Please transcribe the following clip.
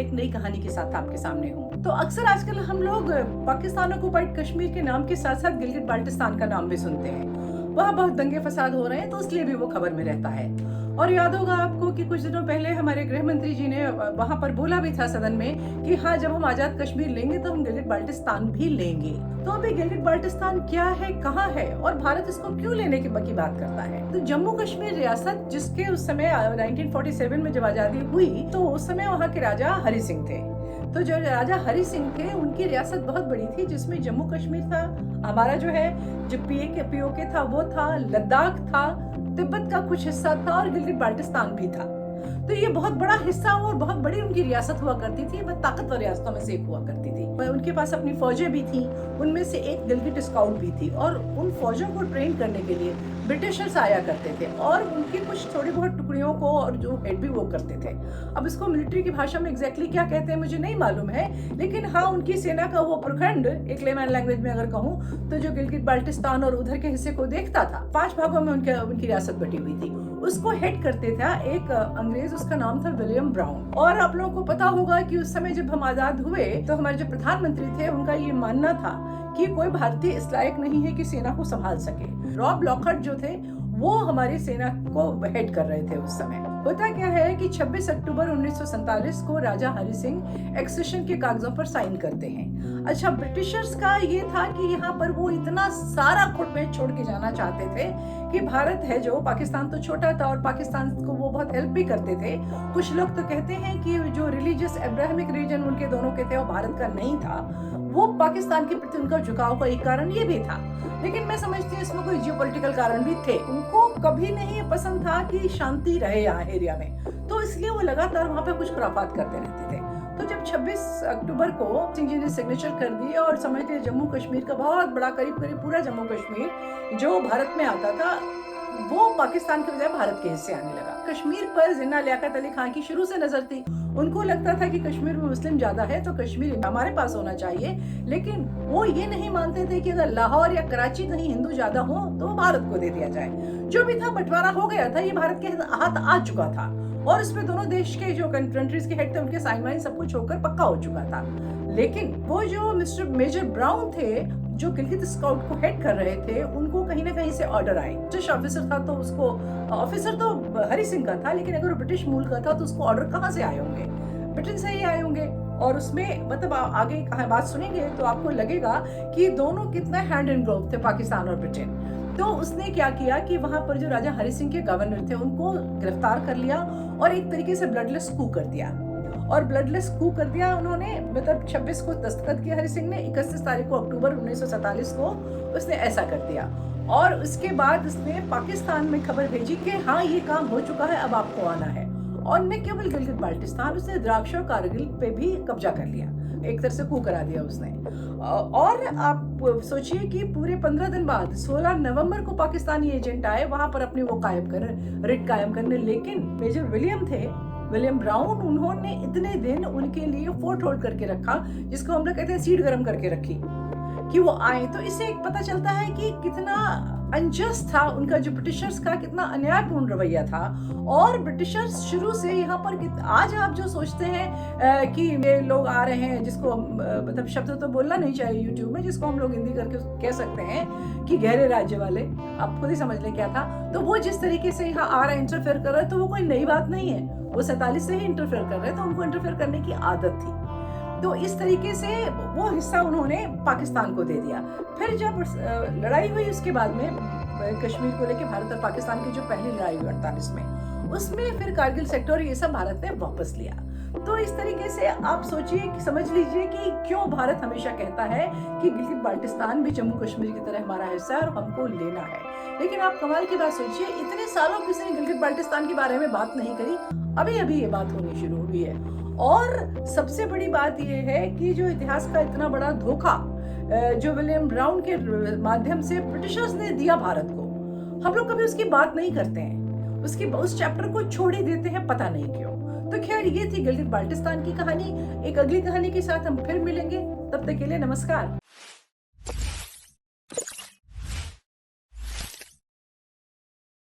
एक नई कहानी के साथ आपके सामने हूँ। तो अक्सर आजकल हम लोग पाकिस्तान ऑक्युपाइड कश्मीर के नाम के साथ साथ गिलगित बाल्टिस्तान का नाम भी सुनते हैं। वहाँ बहुत दंगे फसाद हो रहे हैं, तो इसलिए भी वो खबर में रहता है। और याद होगा आपको कि कुछ दिनों पहले हमारे गृह मंत्री जी ने वहाँ पर बोला भी था सदन में कि हाँ, जब हम आजाद कश्मीर लेंगे तो हम गिलगित बाल्टिस्तान भी लेंगे। तो अभी गिलगित बाल्टिस्तान क्या है, कहाँ है और भारत इसको क्यों लेने की बात करता है। तो जम्मू कश्मीर रियासत, जिसके उस समय 1947 में जब आजादी हुई, तो उस समय वहाँ के राजा हरि सिंह थे। तो जो राजा हरि सिंह थे, उनकी रियासत बहुत बड़ी थी, जिसमें जम्मू कश्मीर था, हमारा जो है जो पीओके था वो था, लद्दाख था, तिब्बत का कुछ हिस्सा था और गिलगित बाल्टिस्तान भी था। तो ये बहुत बड़ा हिस्सा और बहुत बड़ी उनकी रियासत हुआ करती थी। वह ताकतवर रियासतों में से एक हुआ करती थी। उनके पास अपनी फौजें भी थी, उनमें से एक गिलगित स्काउट भी थी। और उन फौजों को ट्रेन करने के लिए ब्रिटिशर्स आया करते थे और उनकी कुछ थोड़ी बहुत टुकड़ियों को और जो हेड भी वो करते थे। अब इसको मिलिट्री की भाषा में एग्जैक्टली क्या कहते हैं मुझे नहीं मालूम है, लेकिन हाँ, उनकी सेना का वो प्रखंड, एक लेमैन लैंग्वेज में अगर कहूँ तो, जो गिलगित बाल्टिस्तान और उधर के हिस्से को देखता था, 5 भागों में उनकी रियासत बटी हुई थी। उसको हेड करते था एक अंग्रेज, उसका नाम था विलियम ब्राउन। और आप लोगों को पता होगा कि उस समय जब हम आजाद हुए तो हमारे जो प्रधानमंत्री थे, उनका ये मानना था कि कोई भारतीय इस लायक नहीं है कि सेना को संभाल सके। रॉब लॉकहार्ट जो थे, वो हमारी सेना को हेड कर रहे थे उस समय। होता क्या है कि 26 अक्टूबर 1947 को राजा हरि सिंह एक्सेशन के कागजों पर साइन करते हैं। अच्छा, ब्रिटिशर्स का ये था कि यहाँ पर वो इतना सारा खुटमेट छोड़ के जाना चाहते थे कि भारत है जो, पाकिस्तान तो छोटा था और पाकिस्तान को वो बहुत हेल्प भी करते थे। कुछ लोग तो कहते हैं कि जो रिलीजियस अब्राहमिक रीजन उनके दोनों के थे, वो भारत का नहीं था। वो पाकिस्तान के प्रति उनका झुकाव का एक कारण ये भी था। लेकिन मैं समझती हूँ इसमें कोई जियोपॉलिटिकल कारण भी थे। उनको कभी नहीं पसंद था कि शांति रहे यहाँ एरिया में, तो इसलिए वो लगातार वहाँ पे कुछ खुराफात करते रहते थे। तो जब 26 अक्टूबर को सिंह जी ने सिग्नेचर कर दिए और समझते जम्मू कश्मीर का बहुत बड़ा, करीब करीब पूरा जम्मू कश्मीर जो भारत में आता था, वो पाकिस्तान के बजाय भारत के हिस्से आने लगा। कश्मीर पर जिन्ना लियाकत अली खान की शुरू से नजर थी। उनको लगता था कि कश्मीर में मुस्लिम ज्यादा है तो कश्मीर हमारे पास होना चाहिए, लेकिन वो ये नहीं मानते थे कि अगर लाहौर या कराची कहीं हिंदू ज्यादा हो तो वो भारत को दे दिया जाए। जो भी था, बंटवारा हो गया था, ये भारत के हाथ आ चुका था और इसमें दोनों देश के जो कंट्रीज के हेड थे, उनके साइन वाइन सब कुछ होकर पक्का हो चुका था। लेकिन वो जो मिस्टर मेजर ब्राउन थे, जो गिलगित स्काउट को हेड कर रहे थे, उनको कहीं ना कहीं से ऑर्डर आए। ब्रिटिश ऑफिसर था तो उसको, ऑफिसर तो हरि सिंह का था, लेकिन अगर ब्रिटिश मूल का था तो उसको ऑर्डर कहाँ से आए होंगे? ब्रिटेन से ही आए होंगे। और उसमें मतलब आगे बात सुनेंगे तो आपको लगेगा कि दोनों कितना हैंड इन ग्लोव थे, पाकिस्तान और ब्रिटेन। तो उसने क्या किया कि वहां पर जो राजा हरि सिंह के गवर्नर थे, उनको गिरफ्तार कर लिया और एक तरीके से ब्लडलेस कू कर दिया। और ब्लडलेस कू कर दिया उन्होंने, मतलब 26 को दस्तखत किया हरि सिंह ने, 31 तारीख को अक्टूबर 1947 को उसने ऐसा कर दिया। और उसके बाद उसने पाकिस्तान में खबर भेजी कि हाँ, ये काम हो चुका है, अब आपको आना है। और न केवल गिलगित बाल्टिस्तान, उसने द्राक्ष और कारगिल पे भी कब्जा कर लिया, एक तरह से कू करा दिया उसने। और आप सोचिए कि पूरे 15 दिन बाद 16 नवंबर को पाकिस्तानी एजेंट आए वहां पर अपने वो रिट कायम करने। लेकिन मेजर विलियम ब्राउन, उन्होंने इतने दिन उनके लिए फोर्ट होल्ड करके रखा, जिसको हम लोग कहते हैं सीट गर्म करके रखी कि वो आए। तो इससे एक पता चलता है कि कितना अनजस्ट था उनका, जो ब्रिटिशर्स का कितना अन्यायपूर्ण रवैया था। और ब्रिटिशर्स शुरू से यहाँ पर, आज आप जो सोचते हैं कि ये लोग आ रहे हैं, जिसको मतलब शब्द तो बोलना नहीं चाहिए यूट्यूब में, जिसको हम लोग हिंदी करके कह सकते हैं कि गहरे राज्य वाले, आप खुद ही समझ लें क्या था। तो वो जिस तरीके से यहाँ आ रहे हैं, इंटरफेयर कर रहे हैं, तो वो कोई नई बात नहीं है। वो 47 से ही इंटरफेयर कर रहे हैं, तो उनको इंटरफेयर करने की आदत थी। तो इस तरीके से वो हिस्सा उन्होंने पाकिस्तान को दे दिया। फिर जब लड़ाई हुई उसके बाद में कश्मीर को लेकर, भारत और पाकिस्तान की जो पहली लड़ाई हुई 48 में, उसमें फिर कारगिल सेक्टर ये सब भारत ने वापस लिया। तो इस तरीके से आप सोचिए, समझ लीजिए कि क्यों भारत हमेशा कहता है कि गिलगित बाल्टिस्तान भी जम्मू कश्मीर की तरह हमारा हिस्सा है और हमको लेना है। लेकिन आप कमाल की बात सोचिए, इतने सालों किसी ने गिलगित बाल्टिस्तान के बारे में बात नहीं करी, अभी अभी ये बात होनी शुरू हुई है। और सबसे बड़ी बात यह है कि जो इतिहास का इतना बड़ा धोखा जो विलियम ब्राउन के माध्यम से ब्रिटिशर्स ने दिया भारत को, हम लोग कभी उसकी बात नहीं करते हैं, उस चैप्टर को छोड़ ही देते हैं, पता नहीं क्यों। तो खैर, ये थी गिलगित बाल्टिस्तान की कहानी। एक अगली कहानी के साथ हम फिर मिलेंगे, तब तक के लिए नमस्कार।